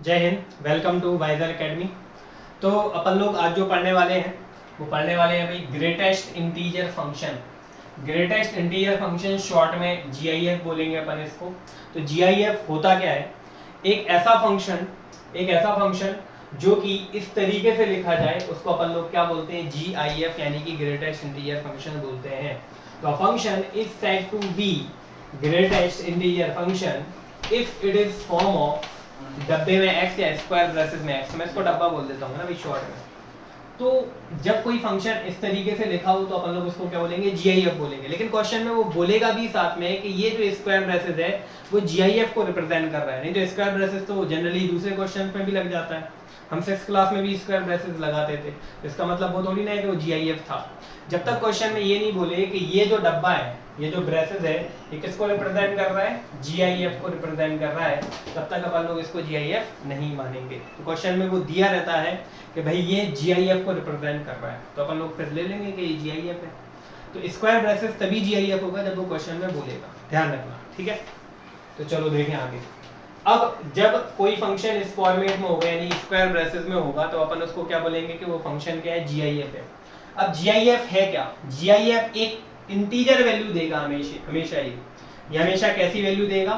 जय हिंद, welcome to wiser academy. तो अपन लोग आज जो पढ़ने वाले हैं वो पढ़ने वाले हैं भाई greatest integer function. Greatest integer function short में जीआईएफ बोलेंगे अपन इसको। तो जीआईएफ होता क्या है? एक ऐसा फंक्शन जो कि इस तरीके से लिखा जाए उसको अपन लोग क्या बोलते हैं? जीआईएफ यानी कि ग्रेटेस्ट इंटीजर फंक्शन बोलते हैं। तो function is said to be greatest integer function if it is form of डब्बे में x या स्क्वायर ब्रैकेट में x। मैं इसको डब्बा बोल देता हूँ ना भाई शॉर्ट में। तो जब कोई फंक्शन इस तरीके से लिखा हो तो अपन लोग उसको क्या बोलेंगे? जीआईएफ बोलेंगे। लेकिन क्वेश्चन में वो बोलेगा भी साथ में कि ये जो स्क्वायर ब्रैकेट है वो जीआईएफ को रिप्रेजेंट कर रहा है। नहीं तो स्क्वायर ब्रैकेट तो जनरली दूसरे क्वेश्चन में भी लग जाता है। हम 6th क्लास में भी स्क्वायर ब्रैकेट लगाते थे। इसका मतलब वो थोड़ी ना है कि वो जीआईएफ था। जब तक क्वेश्चन में ये नहीं बोले कि ये जो डब्बा है, ये जो ब्रैकेट है, ये किसको रिप्रेजेंट कर रहा है? जीआईएफ को रिप्रेजेंट कर रहा है, तब तक अपन लोग इसको जीआईएफ नहीं मानेंगे। तो क्वेश्चन में वो दिया रहता है कि भाई ये जीआईएफ को रिप्रेजेंट कर रहा है, तो अपन लोग फिर ले लेंगे कि ये जीआईएफ है। तो स्क्वायर ब्रैकेट तभी जीआईएफ होगा जब वो क्वेश्चन में बोलेगा, ध्यान रखना, ठीक है। तो चलो देखें आगे। अब जब कोई फंक्शन इस फॉर्मेट में होगा यानी स्क्वायर ब्रैकेट में होगा तो अपन उसको क्या बोलेंगे कि वो फंक्शन क्या है? जीआईएफ है। अब जीआईएफ है क्या? जीआईएफ एक इंटीजर वैल्यू देगा हमेशा ये हमेशा कैसी वैल्यू देगा?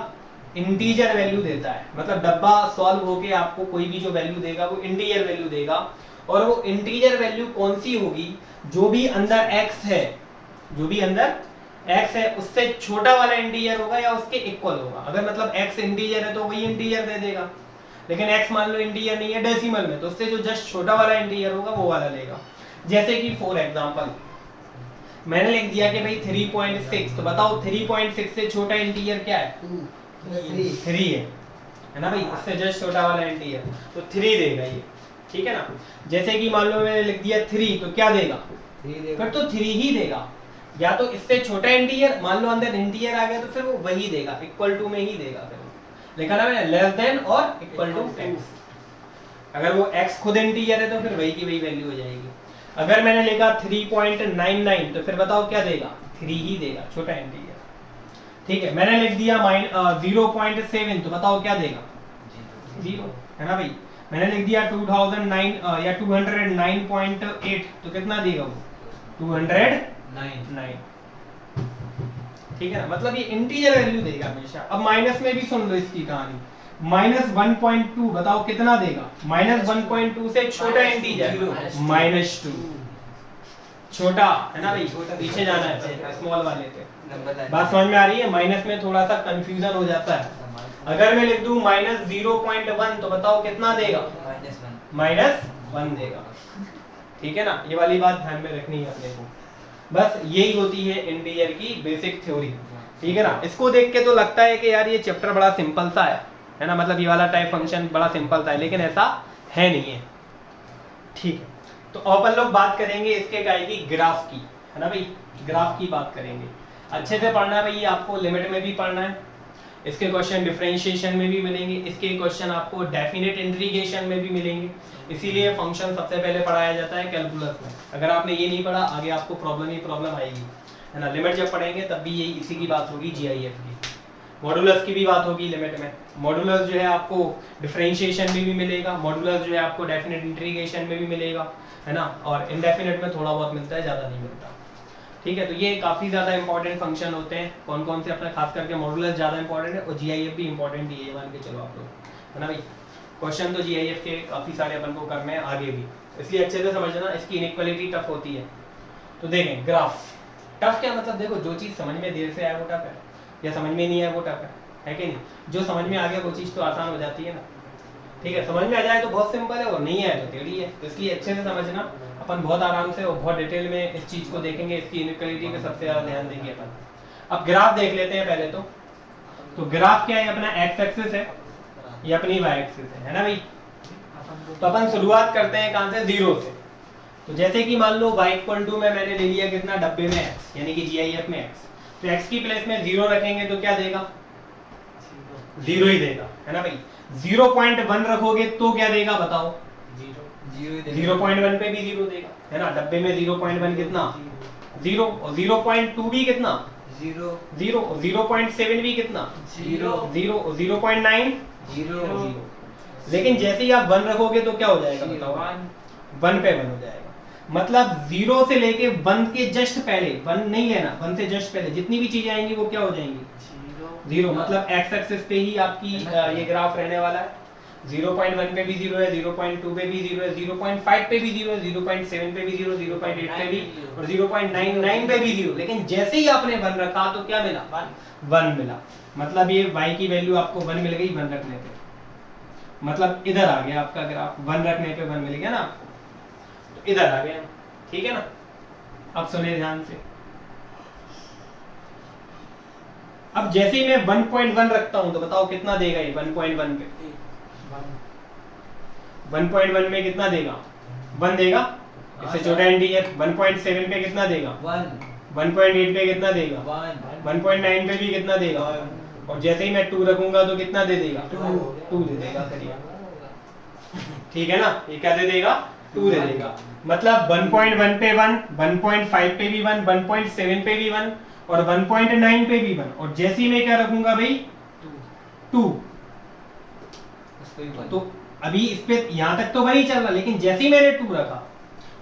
इंटीजर वैल्यू देता है। मतलब डब्बा सॉल्व होके आपको कोई भी जो वैल्यू देगा वो इंटीजर वैल्यू देगा। और वो इंटीजर वैल्यू कौन सी होगी? जो भी अंदर x है, जो भी अंदर x है उससे छोटा वाला इंटीजर होगा या उसके इक्वल होगा। अगर मतलब x इंटीजर है तो वही इंटीजर दे देगा। लेकिन x मान लो इंटीजर नहीं है डेसिमल में, तो उससे जो जस्ट छोटा वाला इंटीजर होगा वो वाला लेगा। जैसे कि फॉर एग्जांपल मैंने लिख दिया कि भाई 3.6, तो बताओ 3.6 से छोटा इंटीजर क्या है? 3 है ना भाई। इससे जस्ट छोटा वाला इंटीजर तो 3 देगा ये, ठीक है ना। जैसे कि मान लो मैंने लिख दिया 3, तो क्या देगा? फिर तो 3 ही देगा। या तो इससे छोटा इंटीजर, मान लो अंदर इंटीजर आ गया तो फिर वो वही देगा, इक्वल टू में ही देगा। फिर लिखा ना मैंने लेस देन और इक्वल टू x। अगर वो x खुद इंटीजर है तो फिर वही की वही वैल्यू हो जाएगी। अगर मैंने लिखा 3.99 तो फिर बताओ क्या देगा? 3 ही देगा, छोटा इंटीजर, ठीक है। मैंने लिख दिया 0.7 तो बताओ क्या देगा? 0 है ना भाई। मैंने लिख दिया 2009 या 209.8 तो कितना देगा वो? 209, ठीक है ना। मतलब ये इंटीजर वैल्यू देगा हमेशा। अब माइनस में भी सुन लो इसकी कहानी। -1.2 बताओ कितना देगा? -1.2 से छोटा इंटीजर -2, छोटा है ना भाई, पीछे जाना है स्मॉल वाले पे। बात समझ में आ रही है? माइनस में थोड़ा सा कंफ्यूजन हो जाता है। अगर मैं लिख दूं -0.1 तो बताओ कितना देगा? -1 देगा, ठीक है ना। ये वाली बात ध्यान में रखनी है अपने को। बस यही होती है इंटीजर की बेसिक थ्योरी, ठीक है ना। इसको देख के तो लगता है कि यार ये चैप्टर बड़ा सिंपल सा है ना, मतलब ये वाला टाइप फंक्शन बड़ा सिंपल सा है, लेकिन ऐसा है नहीं है, ठीक है। तो अपन लोग बात करेंगे इसके काय की? ग्राफ की, है ना भाई। ग्राफ की बात करेंगे। अच्छे से पढ़ना है भाई, आपको लिमिट में भी पढ़ना है। इसके क्वेश्चन डिफरेंशिएशन में भी मिलेंगे, इसके क्वेश्चन आपको डेफिनेट इंटीग्रेशन में भी मिलेंगे। इसीलिए फंक्शन सबसे पहले पढ़ाया जाता है कैलकुलस में। अगर आपने ये नहीं पढ़ा आगे आपको प्रॉब्लम ही प्रॉब्लम आएगी, है ना। लिमिट जब पढ़ेंगे तब भी यही इसी की बात होगी, जीआईएफ की। मॉडुलस की भी बात होगी लिमिट में। मॉडुलस जो है आपको डिफरेंशिएशन में भी मिलेगा, मॉडुलस जो है आपको डेफिनेट इंटीग्रेशन में भी मिलेगा, है ना। और इनडेफिनेट में थोड़ा बहुत मिलता है, ज़्यादा नहीं मिलता, ठीक है। तो ये काफ़ी ज़्यादा इंपॉर्टेंट फंक्शन होते हैं। कौन कौन से? अपना खास करके मॉडुलस ज़्यादा इंपॉर्टेंट है और जीआईएफ भी इंपॉर्टेंट ही है, मान के चलो आप लोग, है ना भाई। क्वेश्चन तो जीआईएफ के काफ़ी सारे अपन को करने हैं आगे भी, इसलिए अच्छे से समझना। इसकी इनइक्वालिटी टफ होती है। तो देखें ग्राफ टफ क्या मतलब? देखो जो चीज़ समझ में देर से आए वो टफ है, या समझ में नहीं आए वो टफ है कि नहीं। जो समझ में आ गया वो चीज़ तो आसान हो जाती है ना, ठीक है। समझ में आ जाए तो बहुत सिंपल है और नहीं आए तो टेढ़ी है। तो इसलिए अच्छे से समझना। अपन बहुत आराम से और बहुत डिटेल में इस चीज़ को देखेंगे, इसकी इनइक्वालिटी पे सबसे ज़्यादा ध्यान देंगे अपन। अब ग्राफ देख लेते हैं पहले तो ग्राफ क्या है? अपना एक्स एक्सिस है, ये अपनी वाई एक्सिस है ना भाई। तो अपन शुरुआत करते हैं कहाँ से? 0 से। तो जैसे कि मान लो y में मैंने ले लिया कितना? डब्बे में x, यानी कि जीआईएफ में x। तो x की प्लेस में 0 रखेंगे तो क्या देगा? 0 ही देगा, है ना भाई। 0.1 रखोगे तो क्या देगा बताओ? 0.1 पे भी 0 देगा, है ना। डब्बे में 0.1 कितना? 0। और 0.2 भी कितना? 0। 0.7 भी कितना? 0। 0। 0.9 0। लेकिन जैसे ही आप 1 रखोगे तो क्या हो जाएगा बताओ? 1 पे 1 हो जाएगा। मतलब 0 से लेके 1 के जस्ट पहले, 1 नहीं लेना, 1 से जस्ट पहले जितनी भी चीजें आएंगी वो क्या हो जाएंगी? 0। मतलब एक्स एक्सिस पे ही आपकी ये ग्राफ रहने वाला है। 0.1 पे भी 0 है, 0.2 पे भी 0 है, 0.5 पे भी 0 है, 0.7 पे भी 0, 0.8 पे भी और 0.99 पे भी 0। लेकिन जैसे ही आपने 1 रखा तो क्या मिला? 1 मिला। मतलब ये y की वैल्यू आपको 1 मिल गई 1 रखने पे। मतलब इधर आ गया आपका ग्राफ, 1 रखने पे 1 मिल गया ना आपको, तो इधर आ गया। ठीक है ना? अब सुनिए ध्यान से। अब जैसे ही मैं 1.1 रखता हूं तो बताओ कितना देगा ये 1.1 पे? 1.1 में कितना देगा? 1 देगा। इससे छोटा इंटीजर 1.7 पे कितना देगा? 1.8 पे कितना देगा? 1.9 पे भी कितना देगा? और जैसे ही मैं 2 रखूंगा तो कितना दे देगा? 2 दे देगा। करिए, ठीक है ना? ये क्या दे देगा? 2 दे देगा। मतलब 1.1 पे 1, 1.5 पे भी 1, 1.7 पे भी 1 और 1.9 पे भी 1। और जैसे ही मैं क्या रखूंगा भाई? 2। तो अभी इस पे यहां तक तो वही चल रहा, लेकिन जैसे ही मैंने 2 रखा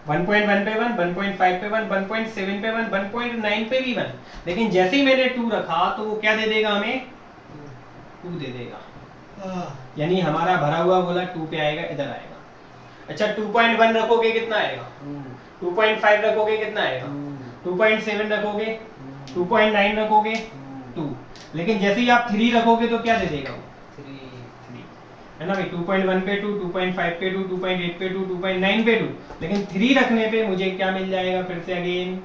1.1 पे 1, 1.5 पे 1, 1.7 पे 1, 1.9 पे भी 1, लेकिन जैसे ही मैंने 2 रखा तो वो क्या दे देगा हमें? 2 दे देगा। यानी हमारा भरा हुआ गोला 2 पे आएगा, इधर आएगा। अच्छा 2.1 रखोगे कितना आएगा? 2.5 रखोगे कितना आएगा? 2.7 रखोगे, 2.9 रखोगे 2। लेकिन जैसे ही आप 3 रखोगे तो क्या दे देगा वो? 3 है ना भाई? 2.1 पे 2, 2.5 पे 2, 2.8 पे 2, 2.9 पे 2। लेकिन 3 रखने पे मुझे क्या मिल जाएगा? फिर से अगेन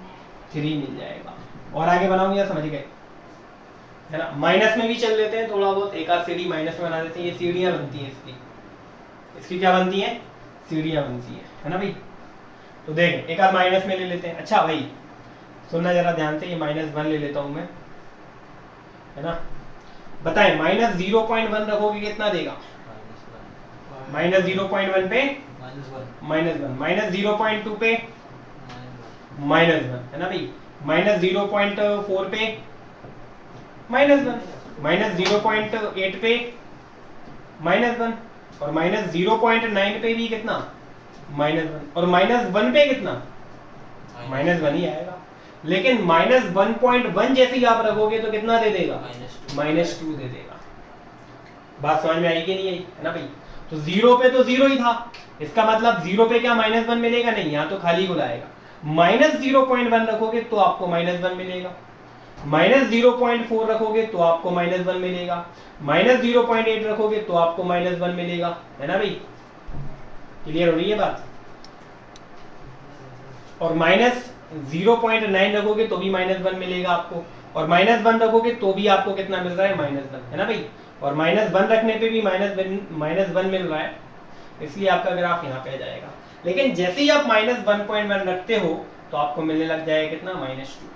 3 मिल जाएगा। और आगे बनाऊंगी या समझ गए? है ना? माइनस में भी चल लेते हैं थोड़ा बहुत, एक आध सीढ़ी माइनस में बना देते हैं। ये सीढ़ियां बनती हैं इसकी क्या बनती है? सीढ़ियां बनती है ना भाई? तो देख एक आध माइनस में ले लेते हैं। अच्छा भाई सुनना जरा ध्यान से, ये -1 ले लेता हूं मैं, है ना? बताएं माइनस 0.1 रखोगे कितना देगा? माइनस 0.1 पे -1, माइनस 0.2 पे -1, है ना भाई? माइनस 0.4 पे -1, माइनस 0.8 पे -1 और माइनस 0.9 पे भी कितना? -1 और -1 पे कितना? -1 ही आएगा। लेकिन -1.1 जैसे ही आप रखोगे तो कितना दे देगा? -2 दे देगा। बात समझ में आई कि नहीं आई? है ना भाई? तो 0 पे तो 0 ही था, इसका मतलब 0 पे क्या -1 मिलेगा? नहीं, यहाँ तो खाली गुला आएगा। -0.1 रखोगे तो आपको -1 मिलेगा, -0.4 रखोगे तो आपको -1 मिलेगा, -0.8 रखोगे तो आपको -1 मिलेगा। है ना भाई? क्लियर हो रही है बात? और -0.9 रखोगे तो भी -1 मिलेगा आपको, और -1 रखोगे तो भी आपको कितना मिल रहा है? -1, है ना भाई? और -1 रखने पे भी -1 मिल रहा है, इसलिए आपका ग्राफ यहाँ पे आ जाएगा। लेकिन जैसे ही आप -1.1 रखते हो तो आपको मिलने लग जाएगा कितना? -2।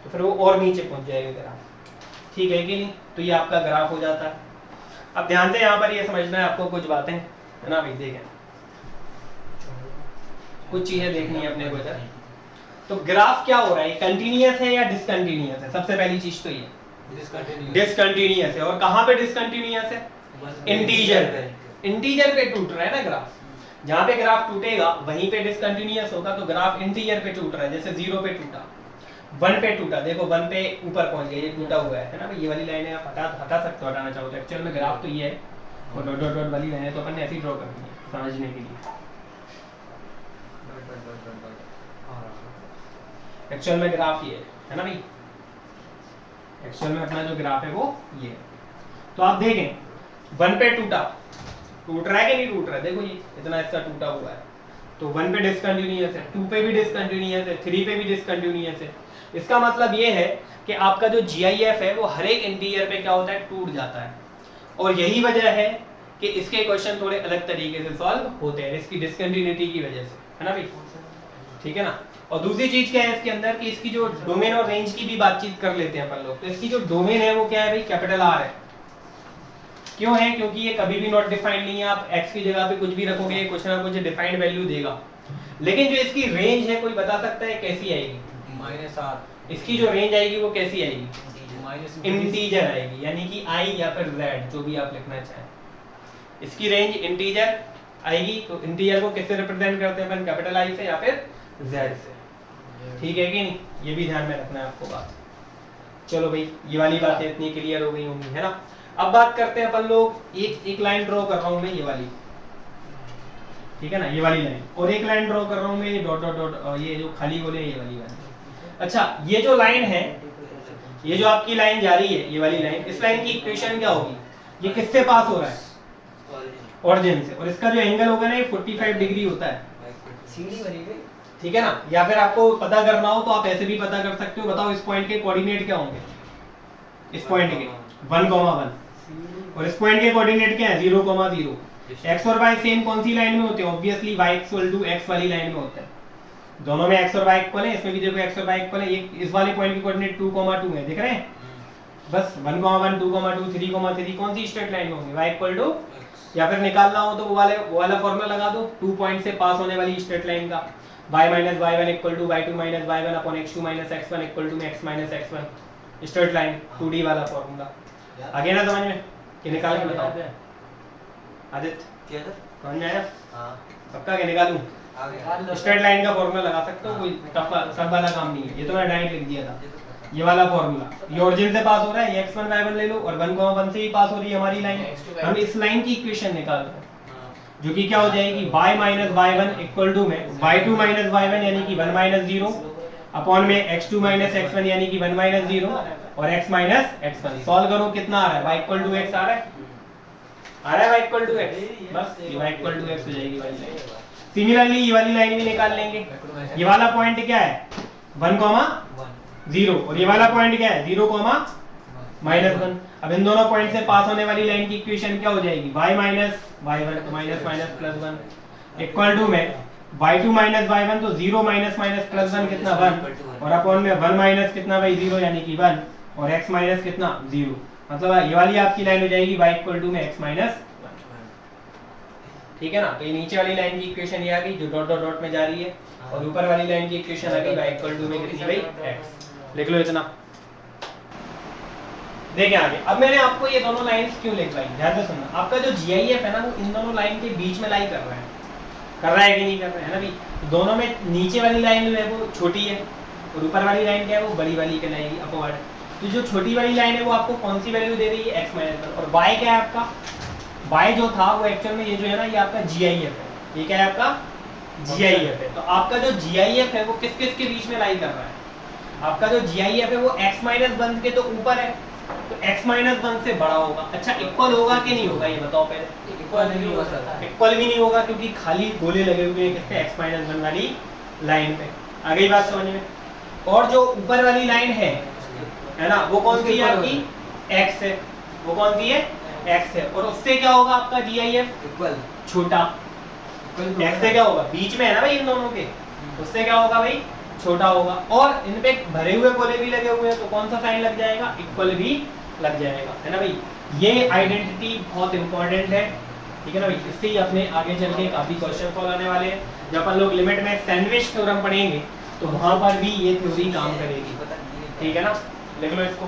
तो फिर वो और नीचे पहुंच जाएगा ग्राफ। ठीक है कि नहीं? तो ये आपका ग्राफ हो जाता है। अब ध्यान से यहाँ पर ये समझना है आपको कुछ बातें, है ना भाई? देखें कुछ चीजें देखनी है अपने को इधर। तो ग्राफ क्या हो रहा है? कंटिन्यूअस है या डिसकंटिन्यूअस है? सबसे पहली चीज तो ये डिसकंटिन्यूअस है। और कहाँ पे डिसकंटिन्यूअस है? इंटीजर पे टूट रहा है ना ग्राफ। जहाँ पे ग्राफ टूटेगा वहीं पे डिसकंटिन्यूअस होगा। तो ग्राफ इंटीजर पे टूट रहा है, जैसे 0 पे टूटा, 1 पे टूटा, देखो 1 पे ऊपर पहुंच गया, ये टूटा हुआ है ना भाई? ये वाली लाइनें आप हटा सकते हो, हटाना चाहो तो। एक्चुअल में ग्राफ तो ये है, और डॉट डॉट डॉट वाली लाइनें तो अपन ने ऐसे ही ड्रॉ करनी है समझने के लिए। एक्चुअल में ग्राफ ये है ना भाई? एक्चुअल में अपना जो ग्राफ है वो ये है। तो आप देखें 1 पे टूटा, टूट रहा है कि नहीं टूट रहा है? देखो ये इतना इसका टूटा हुआ है, तो 1 पे डिसकंटिन्यूअस है, 2 पे भी डिसकंटिन्यूअस है, 3 पे भी डिसकंटिन्यूअस है। इसका मतलब ये है कि आपका जो GIF है वो हर एक इंटीजर पे क्या होता है? टूट जाता है। और यही वजह है कि इसके क्वेश्चन थोड़े अलग तरीके से सॉल्व होते हैं, इसकी डिसकंटिन्यूटी की वजह से, है ना भाई? ठीक है ना? और दूसरी चीज क्या है इसके अंदर कि इसकी जो डोमेन और रेंज की भी बातचीत कर लेते हैं अपन लोग। तो इसकी जो डोमेन है वो क्या है भाई? कैपिटल R है। क्यों है? क्योंकि ये कभी भी नॉट डिफाइंड नहीं है। आप x की जगह पे कुछ भी रखोगे कुछ ना कुछ डिफाइंड वैल्यू देगा। लेकिन जो इसकी रेंज है कोई बता सकता है कैसी आएगी? -R। इसकी जो रेंज आएगी वो कैसी आएगी? इंटीजर आएगी, यानी कि I या फिर Z, जो भी आप लिखना चाहें। इसकी रेंज इंटीजर आएगी, तो इंटीजर को किससे रिप्रेजेंट करते हैं अपन, कैपिटल आई से या फिर जेड से, ठीक है कि नहीं, ये भी ध्यान में रखना है आपको बात। चलो भाई ये वाली बातें इतनी क्लियर हो गई होंगी, है ना। अब बात करते हैं अपन लोग, एक लाइन ड्रॉ कर रहा हूं मैं ये वाली, ठीक है ना, ये वाली लाइन, और एक लाइन ड्रॉ कर रहा हूं मैं ये डॉट डॉट डॉट, ये जो खाली बोले ये वाली लाइन। अच्छा ये जो लाइन है, ये जो आपकी लाइन जा रही है ये वाली लाइन, इस लाइन की इक्वेशन क्या होगी, ये किससे पास हो रहा है, ओरिजिन से, और इसका जो एंगल होगा ना ये 45 डिग्री होता है, ठीक है ना। या फिर आपको पता करना हो तो आप ऐसे भी पता कर सकते हो, बताओ इस पॉइंट के कोऑर्डिनेट क्या होंगे, इस पॉइंट के 1,1, और इस पॉइंट के कोऑर्डिनेट क्या है 0,0। x और y सेम कौन सी लाइन में होते हैं, ऑब्वियसली y = x वाली लाइन में होते हैं, दोनों में x और y इक्वल है, इसमें भी देखो x और y इक्वल है, ये इस वाले पॉइंट की कोऑर्डिनेट 2,2 है, दिख रहे हैं, बस 1,1 2,2 3,3 कौन सी स्ट्रेट लाइन में होंगे, y = या फिर निकालना हो तो वो वाला फॉर्मूला लगा दो, 2 पॉइंट से पास होने वाली स्ट्रेट लाइन का, y - y1 = y2 - y1 / x2 - x1 = x - x1, straight line 2D वाला फॉर्मूला आ गया ना समझ में, कि निकाल के बताओ आदित्य, क्या सर, समझ में आया, हां पक्का के निकालूं, स्ट्रेट लाइन का फॉर्मूला लगा सकते हो, कोई टफ वाला काम नहीं है, ये तो मैं डायरेक्ट लिख दिया था, ये वाला फॉर्मूला, ये ओरिजिन से पास हो रहा है, ये x1 y1 ले लो, और 1,1 से ही पास हो रही है हमारी लाइन, हम इस लाइन की इक्वेशन निकाल रहे हैं, जो कि क्या हो जाएगी, y - y1 = में y2 - y1 यानी कि 1 - 0 अपॉन में x2 - x1 यानी कि 1 - 0 और x - x1, सॉल्व करो कितना आ रहा है, y = x आ रहा है, y = x, बस ये y = x हो जाएगी वाली लाइन। सिमिलरली ये वाली लाइन भी निकाल लेंगे, ये वाला पॉइंट क्या है 1,0 और ये वाला पॉइंट क्या है 0,-1। अब इन दोनों पॉइंट से पास होने वाली लाइन की इक्वेशन क्या हो जाएगी, y - y1 तो --- +1 इक्वल टू में y2 - y1 तो 0 - +1 कितना 1, और अपॉन में 1 - कितना भाई 0 यानी कि 1, और x - कितना 0, मतलब ये वाली आपकी लाइन हो जाएगी y = में x - 1, ठीक है ना। तो ये नीचे वाली लाइन की इक्वेशन ये आ गई जो डॉट डॉट डॉट में जा रही है, और ऊपर वाली लाइन की इक्वेशन आ गई y = में कितनी भाई x, लिख लो इतना। देखिए आगे, अब मैंने आपको ये दोनों लाइंस क्यों लिखवाई, ध्यान से सुनना, आपका जो GIF है ना वो इन दोनों लाइन के बीच में लाई कर रहा है कि नहीं कर रहा है ना भाई, दोनों में नीचे वाली लाइन जो है वो छोटी है और ऊपर वाली लाइन क्या है वो बड़ी वाली कहलाएगी अपवर्ड, तो जो छोटी वाली लाइन है वो आपको कौन सी वैल्यू दे रही है x - 1, और y क्या है आपका, y जो था वो एक्चुअल में ये जो है ना ये आपका GIF है, ये क्या है आपका GIF है, तो आपका जो GIF है वो किस किस के बीच में लाई कर रहा है, आपका जो GIF है वो x - 1 के तो ऊपर है, तो x - 1 से बड़ा होगा। अच्छा इक्वल होगा कि नहीं होगा ये बताओ पहले, इक्वल नहीं हो सकता, इक्वल भी नहीं होगा क्योंकि खाली गोले लगे हुए हैं किसपे x - 1 वाली लाइन पे, आ गई बात समझ में। और जो ऊपर वाली लाइन है ना वो कौन सी है आपकी x है, वो कौन सी है x है, और उससे क्या होगा आपका GIF इक्वल छोटा, x से क्या होगा बीच में है ना भाई इन दोनों के, उससे क्या होगा भाई छोटा होगा, और इन पे भरे हुए गोले भी लगे हुए हैं तो कौन सा साइन लग जाएगा, इक्वल भी लग जाएगा, है ना भाई। ये आइडेंटिटी बहुत इंपॉर्टेंट है, ठीक है ना भाई, इससे ही अपने आगे चल के काफी क्वेश्चन सॉल्व आने वाले हैं, जब अपन लोग लिमिट में सैंडविच थ्योरम पढ़ेंगे तो वहां पर भी ये थ्योरी काम करेगी, ठीक है ना, लिख लो इसको,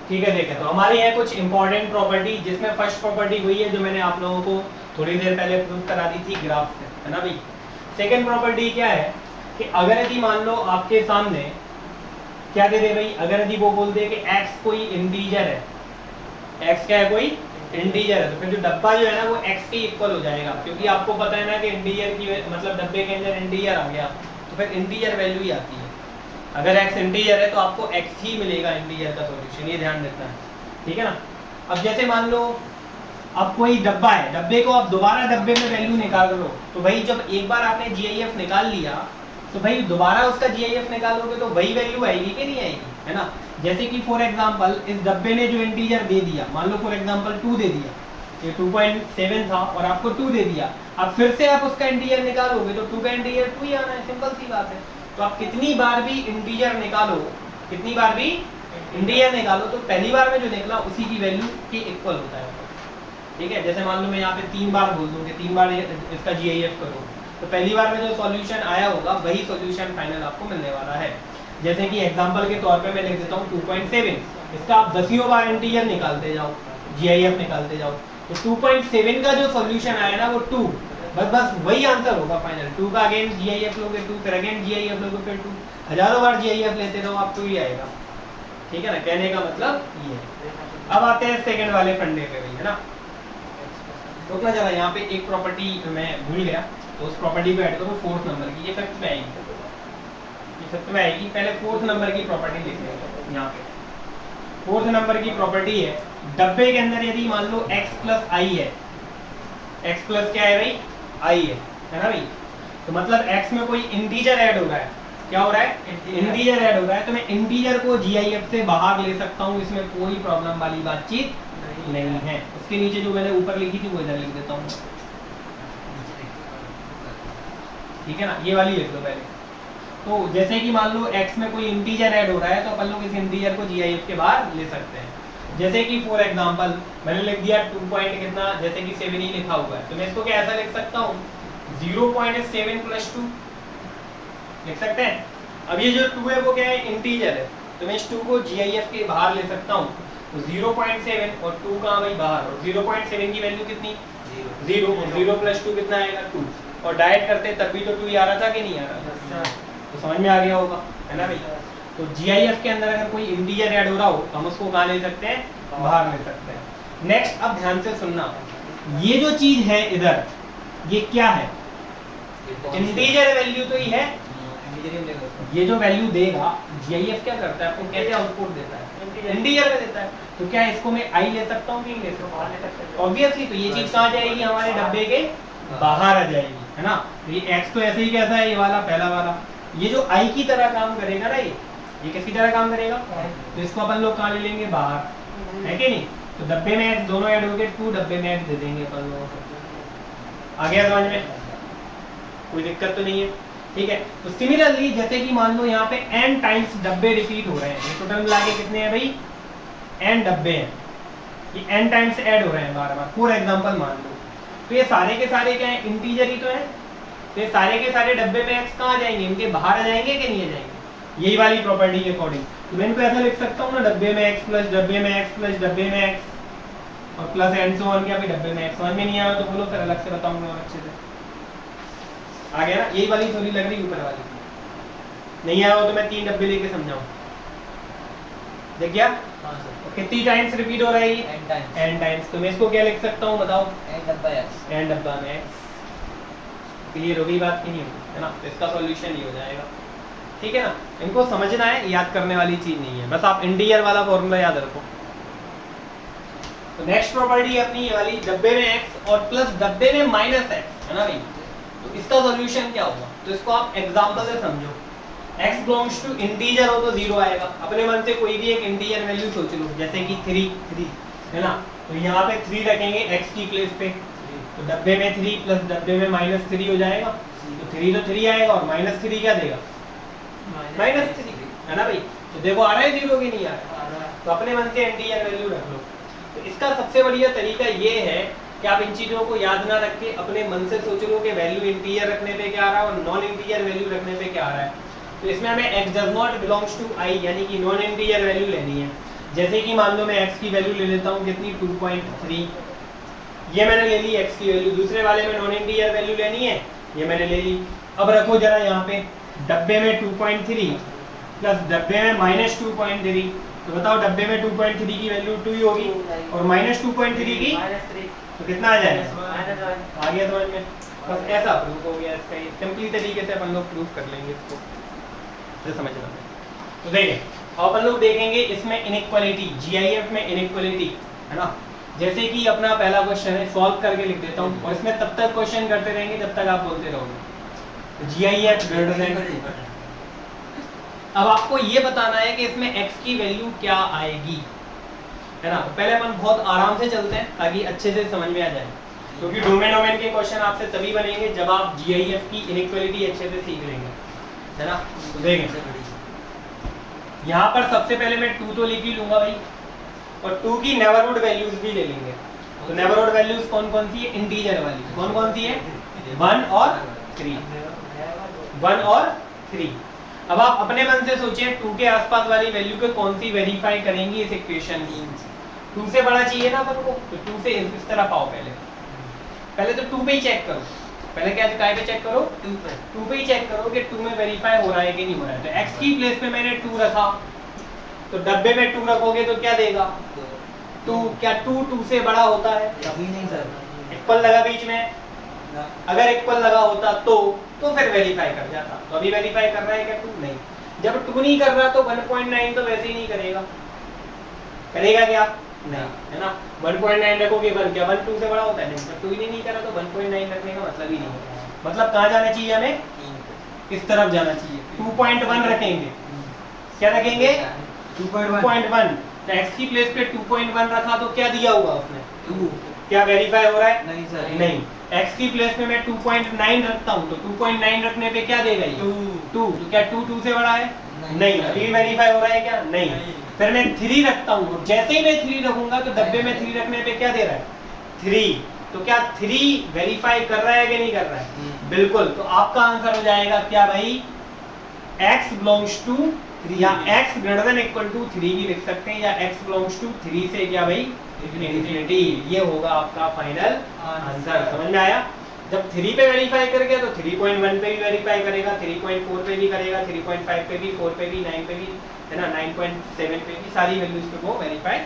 ठीक है। देखें तो हमारे यहाँ कुछ इंपॉर्टेंट प्रॉपर्टी, जिसमें फर्स्ट प्रॉपर्टी वही है जो मैंने आप लोगों को थोड़ी देर पहले प्रूव करा दी थी ग्राफ से, है ना भाई। सेकंड प्रॉपर्टी क्या है कि अगर यदि मान लो आपके सामने क्या दे दे भाई, अगर यदि वो बोल दे कि x कोई इंटीजर है, x क्या है कोई इंटीजर है, तो फिर जो डब्बा जो है ना वो x के इक्वल हो जाएगा, क्योंकि आपको पता है ना कि इंटीजर की मतलब डब्बे के अंदर इंटीजर आ गया तो फिर इंटीजर वैल्यू ही आती है, अगर x इंटीजर है तो आपको x ही मिलेगा इंटीजर का सॉल्यूशन, ये ध्यान रखना है, ठीक है ना। अब जैसे मान लो अब कोई डब्बा है, डब्बे को आप दोबारा डब्बे में वैल्यू निकाल लो, तो भाई जब एक बार आपने GIF निकाल लिया तो भाई दोबारा उसका GIF निकालोगे तो वही वैल्यू आएगी कि नहीं आएगी, है ना। जैसे कि फॉर एग्जांपल इस डब्बे ने जो इंटीजर दे दिया, मान लो फॉर एग्जांपल 2 दे दिया, ये 2.7 था और आपको 2 दे दिया, अब फिर से आप उसका इंटीजर निकालोगे तो 2 का इंटीजर 2 ही आना है, सिंपल सी बात है। तो आप कितनी बार भी इंटीजर निकालो, कितनी बार भी इंटीजर निकालो तो पहली बार में जो निकला उसी की वैल्यू के इक्वल होता है, ठीक है। जैसे मान लो मैं यहाँ पे 3 बार बोल दूँ कि 3 बार इसका GIF करो, तो पहली बार में जो सॉल्यूशन आया होगा वही सॉल्यूशन फाइनल आपको मिलने वाला है। जैसे कि एग्जांपल के तौर पे मैं लिख देता हूँ 2.7, इसका आप 10वीं बार इंटीजर निकालते जाओ, GIF निकालते जाओ। तो 2.7 का जो सॉल्यूशन आया ना वो 2, बस वही आंसर होगा फाइनल। 2 का अगेन GIF लोगे 2, फिर अगेन GIF लोगे फिर 2, हजारों बार GIF लेते रहो आप 2 ही आएगा। ठीक है ना, कहने का मतलब ये है। अब आते हैं सेकंड वाले फंडे पे भी, है ना। तो क्या चला, यहाँ पे एक प्रॉपर्टी मैं भूल गया, तो उस प्रॉपर्टी को ऐड करो 4th नंबर की, ये फैक्ट में आएगी, ये फैक्ट में आएगी। पहले 4th नंबर की प्रॉपर्टी लिख लेंगे। यहाँ पे 4th नंबर की प्रॉपर्टी है, डब्बे के अंदर यदि मान लो x प्लस आई है, x प्लस क्या है भाई, आई है ना भाई, तो मतलब x में कोई इंटीजर ऐड हो रहा है। क्या हो रहा है, इंटीजर ऐड हो रहा है, तो मैं इंटीजर को GIF से बाहर ले सकता हूँ, इसमें कोई प्रॉब्लम वाली बातचीत नहीं है। उसके नीचे जो मैंने ऊपर लिखी थी वो इधर लिख देता हूँ, ठीक है ना, ये वाली लिख दो पहले। तो जैसे कि मान लो x में कोई इंटीजर ऐड हो रहा है, तो अपन लोग इस इंटीजर को GIF के बाहर ले सकते हैं। जैसे कि फॉर एग्जांपल मैंने लिख दिया 2 पॉइंट कितना, जैसे कि 7 ही लिखा हुआ है, तो मैं इसको क्या ऐसा लिख सकता हूँ 0.7 + 2 लिख सकते हैं। अब ये जो 2 है वो क्या है, इंटीजर है, तो मैं इस 2 को GIF के बाहर ले सकता हूँ। तो 0.7 और 2 कहाँ भाई बाहर, और 0.7 की वैल्यू कितनी 0, और 0 + 2 कितना आएगा 2, और डायरेक्ट करते तब भी तो 2 ही आ रहा था कि नहीं आ रहा था, तो समझ में आ गया होगा, है ना भाई। तो GIF के अंदर अगर कोई इंटीजर ऐड हो रहा हो तो हम उसको कहाँ ले सकते हैं, बाहर ले सकते हैं। नेक्स्ट अब ध्यान से सुनना, ये जो चीज है इधर ये क्या है, इंटीजर वैल्यू तो ही है, ये जो वैल्यू देगा GIF क्या करता है, आपको कैसे आउटपुट देता है, इंटीजर में देता है। तो क्या इसको मैं आई ले सकता हूँ कि नहीं ले सकता हूँ, ऑब्वियसली। तो ये चीज कहाँ जाएगी, हमारे डब्बे के बाहर आ जाएगी, है ना। तो ये x तो ऐसे ही कैसा है, ये वाला पहला वाला, ये जो i की तरह काम करेगा ना, ये किसकी तरह काम करेगा, तो इसको अपन लोग कहाँ ले लेंगे, बाहर, है कि नहीं। तो डब्बे में x दोनों ऐड हो गए 2, डब्बे में x दे देंगे अपन लोगों को। आ गया समझ में, कोई दिक्कत तो नहीं है, ठीक है। तो सिमिलरली जैसे कि मान लो यहाँ पे n टाइम्स डब्बे रिपीट हो रहे हैं, ये टोटल मिला के कितने हैं भाई, n डब्बे हैं, ये n टाइम्स ऐड हो रहे हैं बार बार, फॉर एग्जांपल मान लो। तो ये सारे के सारे क्या है, इंटीजर ही तो है, तो ये सारे के सारे डब्बे में x कहाँ जाएंगे, इनके बाहर आ जाएंगे कि नहीं आ जाएंगे, यही वाली प्रॉपर्टी के अकॉर्डिंग। तो मैं इनको ऐसा लिख सकता हूँ ना, डब्बे में x प्लस डब्बे में x प्लस डब्बे में x और प्लस एंड सो ऑन, क्या भाई डब्बे में x। समझ में नहीं आया तो बोलो, फिर अलग से बताऊंगा और अच्छे से। आ गया ना, यही वाली थोड़ी लग रही ऊपर वाली, नहीं आया हो तो मैं 3 डब्बे लेके समझाऊं, देख गया। तो कितनी टाइम्स रिपीट हो रहा है ये, n टाइम्स। तो मैं इसको क्या लिख सकता हूँ बताओ, n डब्बा में x। क्लियर हो गई बात की नहीं होगी, है ना। तो इसका सॉल्यूशन ये हो जाएगा, ठीक है ना। इनको समझना है, याद करने वाली चीज नहीं है, बस आप इंटीजर वाला फॉर्मूला याद रखो। तो नेक्स्ट प्रॉपर्टी अपनी ये वाली, डब्बे में x और प्लस डब्बे में -x, है ना भाई। तो इसका सॉल्यूशन क्या होगा, तो इसको आप एग्जांपल से समझो। x बिलोंग्स टू इंटीजर हो तो 0 आएगा, अपने मन से कोई भी एक इंटीजर वैल्यू सोच लो, जैसे कि 3 है ना। तो यहाँ पे 3 रखेंगे x की प्लेस पे, तो डब्बे में 3 प्लस डब्बे में -3 हो जाएगा। तो 3 तो 3 आएगा और -3 क्या देगा, -3, है ना भाई। तो देखो आ रहा है 0 की नहीं आ रहा, तो अपने मन से इंटीजर वैल्यू रख लो। तो इसका सबसे बढ़िया तरीका ये है कि आप इन चीज़ों को याद ना रख के अपने मन से सोच लो कि वैल्यू इंटीजर रखने पे क्या आ रहा है और नॉन इंटीजर वैल्यू रखने पे क्या आ रहा है। तो इसमें हमें x does not belongs to i, यानी कि नॉन इंटीजर वैल्यू लेनी है। जैसे कि मान लो मैं x की वैल्यू ले लेता हूँ कितनी, 2.3, ये मैंने ले ली x की वैल्यू। दूसरे वाले में नॉन इंटीजर वैल्यू लेनी है, ये मैंने ले ली। अब रखो जरा यहाँ पे, डब्बे में 2.3 प्लस डब्बे में -2.3, तो बताओ डब्बे में 2.3 की वैल्यू 2 ही होगी और -2.3 की तो कितना आ जाएगा, आ गया समझ में। बस ऐसा प्रूफ हो गया इसका, ये सिंपली तरीके से अपन लोग प्रूफ कर लेंगे इसको, तो समझना। तो देखिए अब अपन लोग देखेंगे इसमें इनइक्वालिटी, GIF में इनइक्वालिटी, है ना। जैसे कि अपना पहला क्वेश्चन है, सॉल्व करके लिख देता हूँ और इसमें तब तक क्वेश्चन करते रहेंगे जब तक आप बोलते रहोगे। GIF ग्रेटर देन, अब आपको ये बताना है कि इसमें x की वैल्यू क्या आएगी, है ना। तो पहले अपन बहुत आराम से चलते हैं ताकि अच्छे से समझ में आ जाए, क्योंकि डोमेन के क्वेश्चन आपसे तभी बनेंगे जब आप GIF की इनइक्वालिटी अच्छे से सीख लेंगे, है ना। तो देखें यहाँ पर सबसे पहले मैं 2 तो लिख ही लूंगा भाई, और 2 की नेबरहुड वैल्यूज भी ले लेंगे। तो नेबरहुड वैल्यूज कौन कौन सी है, इंटीजर वाली कौन कौन सी है, 1 और 3, 1 और 3। अब आप अपने मन से सोचिए 2 के आसपास वाली वैल्यू को कौन सी वेरीफाई करेंगी इस इक्वेशन की, 2 से बड़ा चाहिए ना अपन को, तो 2 से इस तरह पाओ। पहले तो 2 पे ही चेक करो। पहले क्या काय पे चेक करो? 2 पे ही चेक करो कि 2 में वेरीफाई हो रहा है कि नहीं हो रहा है। तो x की प्लेस पे मैंने 2 रखा, तो डब्बे में 2 रखोगे तो क्या देगा? 2। क्या 2 से बड़ा होता है? कभी नहीं सर। इक्वल लगा बीच में, अगर इक्वल लगा होता तो फिर वेरीफाई कर जाता। तो अभी वेरीफाई कर रहा है क्या 2? नहीं। जब 2 नहीं कर रहा तो 1.9 तो वैसे ही नहीं करेगा। करेगा क्या? नहीं, है ना। 1.9 रखोगे 1, क्या 1 2 से बड़ा होता है? नहीं। जब 2 ही नहीं करा तो 1.9 रखने का मतलब ही नहीं है। मतलब कहाँ जाना चाहिए हमें? इस तरफ जाना चाहिए। 2.1 रखेंगे। क्या रखेंगे? 2.1। तो x की प्लेस पे 2.1 रखा तो क्या दिया होगा उसने? 2। क्या वेरीफाई हो रहा है? नहीं सर। नहीं। x की प्लेस पे मैं 2.9 रखता हूँ, तो 2.9 रखने पे क्या देगा ये? 2। तो क्या 2 से बड़ा है? नहीं। अभी वेरीफाई हो रहा है क्या? नहीं। फिर मैं 3 रखता हूँ, जैसे ही मैं 3 रखूंगा तो डब्बे में 3 रखने पे क्या दे रहा है? 3। तो क्या 3 वेरीफाई कर रहा है कि नहीं कर रहा है? बिल्कुल। तो आपका आंसर हो जाएगा क्या भाई? x बिलोंग्स टू 3, या x greater than equal to 3 भी लिख सकते हैं, या x बिलोंग्स टू 3 से क्या भाई? इंफिनिटी। ये होगा आपका फाइनल आंसर। समझ में आया? जब 3 पे वेरीफाई कर गया तो 3.1 पे भी वेरीफाई करेगा, 3.4 पे भी करेगा, 3.5 पे भी, 4 पे भी, 9 पे भी, है ना, 9.7 पे भी, सारी वैल्यूज पे वो वेरीफाई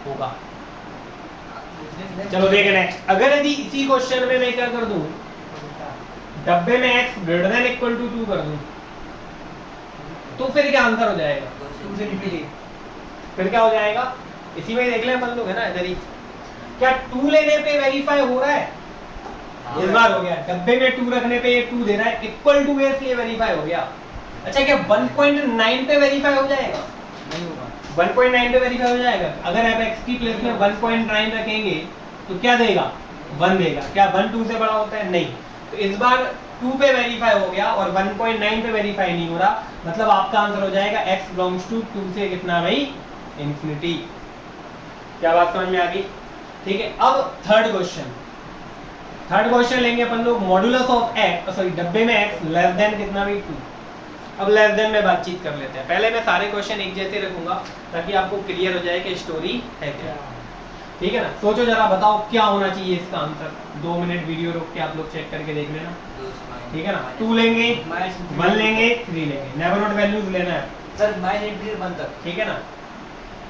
होगा। चलो देखें नेक्स्ट। अगर यदि इसी क्वेश्चन में मैं क्या कर दूं, डब्बे में x greater than equal to 2 कर दूं, तो फिर क्या आंसर हो जाएगा? 2 से इंफिनिटी। फिर क्या हो जाएगा? इसी में देख लें अपन लोग, है ना, इधर ही। क्या 2 लेने पे वेरीफाई हो रहा है? इस बार हो गया। डब्बे में 2 रखने पे ये 2 दे रहा है, इक्वल टू है इसलिए वेरीफाई हो गया। अच्छा, क्या 1.9 पे वेरीफाई हो जाएगा? नहीं होगा। 1.9 पे वेरीफाई हो जाएगा। अगर आप x की प्लेस में 1.9 रखेंगे तो क्या देगा? 1 देगा। क्या 1 2 से बड़ा होता है? नहीं। तो इस बार 2 पे वेरीफाई हो गया और 1.9 पे वेरीफाई नहीं हो रहा। मतलब आपका आंसर हो जाएगा x बिलोंग्स टू 2 से कितना भाई? इंफिनिटी। क्या बात समझ में आ गई? ठीक है। अब थर्ड क्वेश्चन लेंगे अपन लोग। मॉडुलस ऑफ x, सॉरी, डब्बे में x लेस देन कितना भाई? 2। अब लेस देन में बातचीत कर लेते हैं। पहले मैं सारे क्वेश्चन एक जैसे रखूंगा ताकि आपको क्लियर हो जाए कि स्टोरी है क्या। ठीक है ना। सोचो जरा, बताओ क्या होना चाहिए इसका आंसर। 2 मिनट वीडियो रोक के आप लोग चेक करके देख लेना। ठीक है ना। 2 लेंगे, 1 लेंगे, 3 लेंगे। नेबरहुड वैल्यूज लेना है सर। -1 तक। ठीक है ना।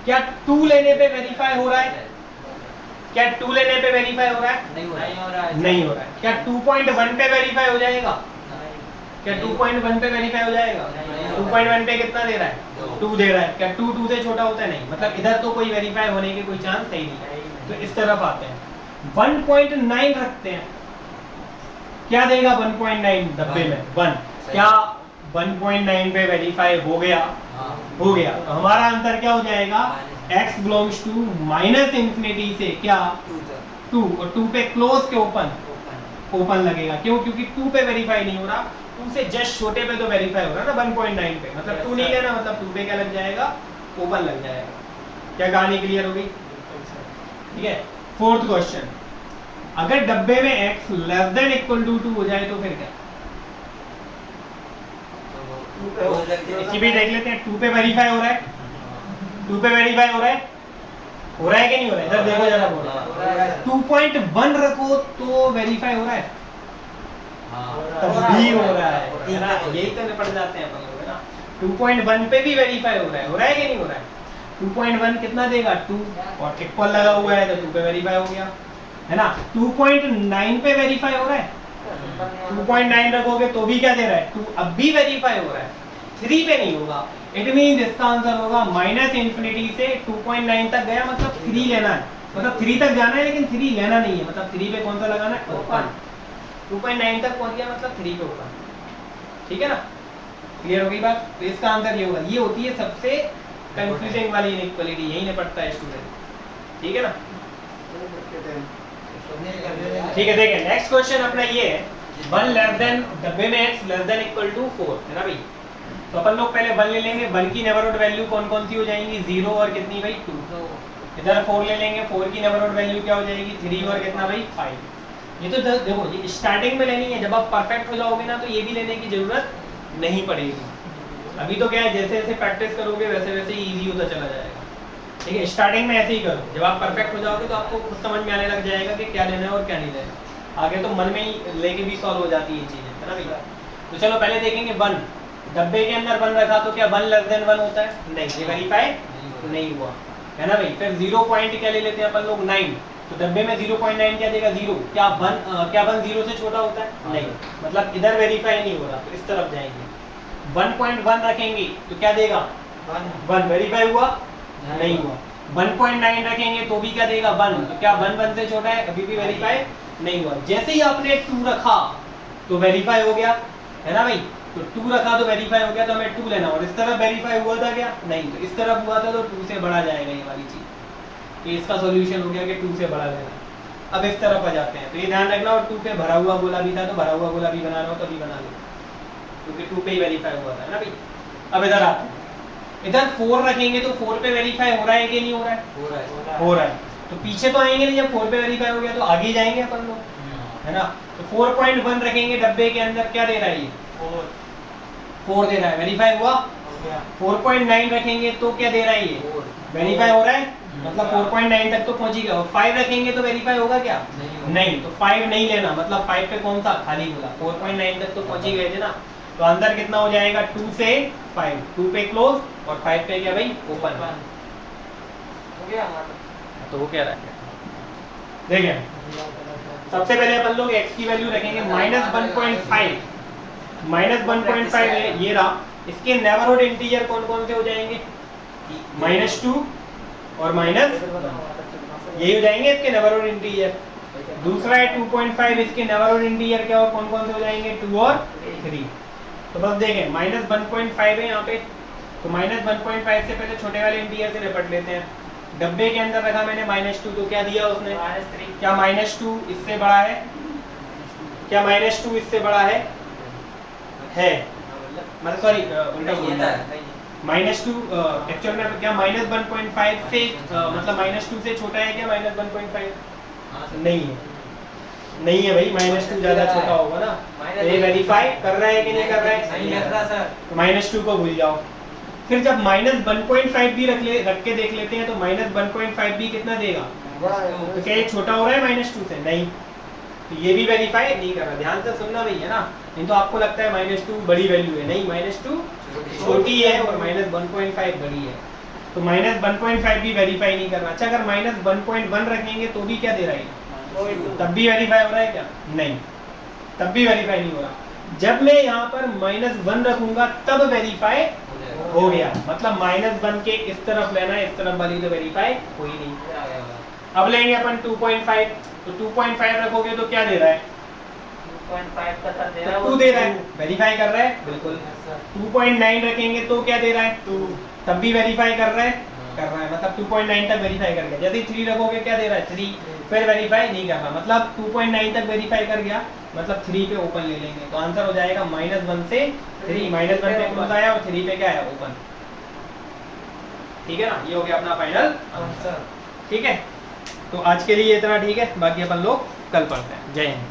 क्या 2 लेने पे वेरीफाई हो रहा है? क्या 2 लेने पे वेरीफाई हो रहा है? नहीं हो रहा है। नहीं हो रहा है। क्या 2.1 पे वेरीफाई हो जाएगा? क्या 2.1 पे वेरीफाई हो जाएगा? 2.1 पे कितना दे रहा है? 2 दे रहा है। क्या 2 से छोटा होता है? नहीं। मतलब इधर तो कोई वेरीफाई होने के कोई चांस है ही नहीं। तो इस तरफ आते हैं, 1.9 रखते हैं। क्या देगा 1.9 डब्बे में? 1। क्या 1.9 पे वेरीफाई हो गया? हो गया। तो हमारा आंसर क्या हो जाएगा? x बिलोंग्स टू -इंफिनिटी से क्या? 2। और 2 पे क्लोज के ओपन लगेगा। क्यों? क्योंकि 2 पे वेरीफाई नहीं हो रहा, 2 से जस्ट छोटे पे तो वेरीफाई हो रहा है ना 1.9 पे। मतलब 2 नहीं लेना, मतलब 2 पे क्या लग जाएगा? ओपन लग जाएगा। क्या कहानी क्लियर हो गई? ठीक है। फोर्थ क्वेश्चन, अगर डब्बे में x less than equal to 2 हो जाए तो फिर क्या? इसी भी देख लेते हैं। 2 पे वेरीफाई हो रहा है, 2 पे वेरीफाई हो रहा है, हो रहा है कि नहीं हो रहा है? इधर देखो जरा, बोलो 2.1 रखो तो वेरीफाई हो रहा है? तब भी हो रहा है ना। यही तो निपट जाते हैं अपन लोग, है ना। 2.1 पे भी वेरीफाई हो रहा है कि नहीं हो रहा है? 2.1 कितना देगा? 2, और इक्वल लगा हुआ है तो 2 पे वेरीफाई हो गया, है ना। 2.9 पे वेरीफाई हो रहा है, 2.9 रखोगे तो भी क्या दे रहा है? 2 अब भी वेरीफाई हो रहा है, 3 पे नहीं होगा। इट मींस इसका आंसर होगा -इंफिनिटी से 2.9 तक गया, मतलब 3 लेना है, मतलब 3 तक जाना है लेकिन 3 लेना नहीं है। मतलब 3 पे कौन सा लगाना है? ओपन। 2.9 तक पहुंच गया मतलब 3 पे ओपन। ठीक है ना। क्लियर हो गई बात? तो इसका आंसर ये होगा। ये होती है सबसे कंफ्यूजिंग वाली इनइक्वालिटी, यही निपटता है स्टूडेंट। ठीक है ना। ठीक है। देखिए नेक्स्ट क्वेश्चन अपना ये है, 1 लेस देन, डब्बे में x less than equal to 4, है ना भाई। तो अपन लोग पहले 1 ले लेंगे। 1 की नेबरहुड वैल्यू कौन कौन सी हो जाएंगी? 0 और कितनी भाई? 2। इधर 4 ले लेंगे। 4 की नेबरहुड वैल्यू क्या हो जाएगी? 3 और कितना भाई? 5। ये तो देखो, ये स्टार्टिंग में लेनी है। जब आप परफेक्ट हो जाओगे ना तो ये भी लेने की जरूरत नहीं पड़ेगी। अभी तो क्या है, जैसे जैसे प्रैक्टिस करोगे वैसे वैसे इजी होता चला जाएगा। ठीक है, स्टार्टिंग में ऐसे ही करो, जब आप परफेक्ट हो जाओगे तो आपको खुद समझ में आने लग जाएगा कि क्या लेना है और क्या नहीं लेना। आगे तो मन में ही लेके भी सॉल्व हो जाती है ये चीज़ें, है ना भैया। तो चलो पहले देखेंगे 1, डब्बे के अंदर 1 रखा तो क्या 1 लेस देन 1 होता है? नहीं, ये वेरीफाई नहीं हुआ, है ना भाई। फिर 0 पॉइंट क्या ले लेते हैं अपन लोग 9, तो डब्बे में 0.9 क्या देगा 0, क्या 1 0 से छोटा होता है? नहीं, मतलब इधर वेरीफाई नहीं हो रहा, तो इस तरफ जाएंगे। 1.1 रखेंगे तो क्या देगा 1, वेरीफाई हुआ? नहीं हुआ। 1.9 रखेंगे तो भी क्या देगा 1, तो क्या 1 से छोटा है? अभी भी वेरीफाई नहीं हुआ। जैसे ही आपने 2 रखा तो वेरीफाई हो गया, है ना भाई। तो 2 रखा तो वेरीफाई हो गया, तो हमें 2 लेना। और इस तरफ वेरीफाई हुआ था क्या? नहीं, तो इस तरफ हुआ था तो 2 से बढ़ा जाएगा ये वाली चीज। तो इसका सॉल्यूशन हो गया कि 2 से बढ़ा लेना। अब इस तरफ आ जाते हैं, तो ये ध्यान रखना। और 2 पे भरा हुआ गोला भी था, तो भरा हुआ गोला भी बना रहा हो तो भी बना लो, क्योंकि 2 पे ही वेरीफाई हुआ था, है ना भाई। अब इधर आते हैं, इधर 4 रखेंगे तो 4 पे वेरीफाई हो रहा है कि नहीं हो रहा है? हो रहा है। तो पीछे तो आएंगे नहीं, जब 4 पे वेरीफाई हो गया तो आगे जाएंगे अपन लोग, है ना। तो 4.1 रखेंगे डब्बे के अंदर, क्या दे रहा है ये 4 दे रहा है, वेरीफाई हुआ। 4.9 रखेंगे तो क्या दे रहा है ये, वेरीफाई हो रहा है, मतलब 4.9 तक तो पहुंच ही गया। और 5 रखेंगे तो वेरीफाई होगा क्या? नहीं, तो 5 नहीं लेना, मतलब 5 पे कौन सा खाली बोला, 4.9 तक तो पहुंच ही गए थे ना। तो आंसर कितना हो जाएगा 2 से 5, 2 पे क्लोज और 5 पे क्या भाई ओपन हो गया। तो वो क्या रहा है, देखिए सबसे पहले अपन लोग x की वैल्यू रखेंगे -1.5, -1.5 है ये रहा। इसके नेबरहुड इंटीजर कौन कौन से हो जाएंगे? -2 और माइनस, यही हो जाएंगे इसके नेबरहुड इंटीजर। दूसरा है 2.5, इसके नेबरहुड इंटीजर क्या और कौन कौन से हो जाएंगे? 2 और 3। तो बस देखें -1.5 है यहाँ पे, तो -1.5 से पहले छोटे वाले इंटीजर से निपट लेते हैं। डब्बे के अंदर रखा मैंने -2, तो क्या दिया उसने? -3। क्या -2 इससे बड़ा है? क्या -2 इससे बड़ा है? मतलब सॉरी उल्टा बोल रहा है। -2 एक्चुअल में क्या -1.5 से मतलब -2 से छोटा है क्या -1.5? नहीं है, नहीं है भाई, -2 ज्यादा छोटा होगा ना। ये वेरीफाई कर रहा है कि नहीं कर रहा है? नहीं कर रहा सर। तो -2 को भूल जाओ। फिर जब -1.5 भी रख के देख लेते हैं, तो -1.5 भी कितना देगा? तो क्या ये छोटा हो रहा है -2 से? नहीं, तो ये भी वेरीफाई नहीं कर रहा। ध्यान से सुनना भाई, है ना। नहीं तो आपको लगता है -2 बड़ी वैल्यू है, नहीं, -2 छोटी है और -1.5 बड़ी है। तो -1.5 भी वेरीफाई नहीं कर रहा। अच्छा, अगर -1.1 रखेंगे तो भी क्या दे रहा है? तब भी वेरीफाई हो रहा है क्या? नहीं, तब भी वेरीफाई नहीं हो रहा। जब मैं यहाँ पर -1 रखूंगा तब वेरीफाई हो गया, मतलब -1 के इस तरफ लेना है, इस तरफ वाली तो वेरीफाई हो ही नहीं। अब लेंगे अपन 2.5, तो 2.5 रखोगे तो क्या दे रहा है? 2.5 का सर दे रहा है, 2 दे रहा है, वेरीफाई कर रहा है बिल्कुल। 2.9 रखेंगे तो क्या दे रहा है? 2, तब भी वेरीफाई कर रहा है, मतलब 2.9 तक वेरीफाई कर गया। जैसे 3 रखोगे क्या दे रहा है? 3, फिर वेरीफाई नहीं कर रहा, मतलब 2.9 तक वेरीफाई कर गया, मतलब 3 पे ओपन ले लेंगे। तो आंसर हो जाएगा -1 से 3, -1 पे क्लोज आया और 3 पे क्या है? ओपन। ठीक है ना, ये हो गया अपना फाइनल आंसर। ठीक है, तो आज के लिए इतना ठीक है, बाकी अपन लोग कल पढ़ते हैं। जय हिंद।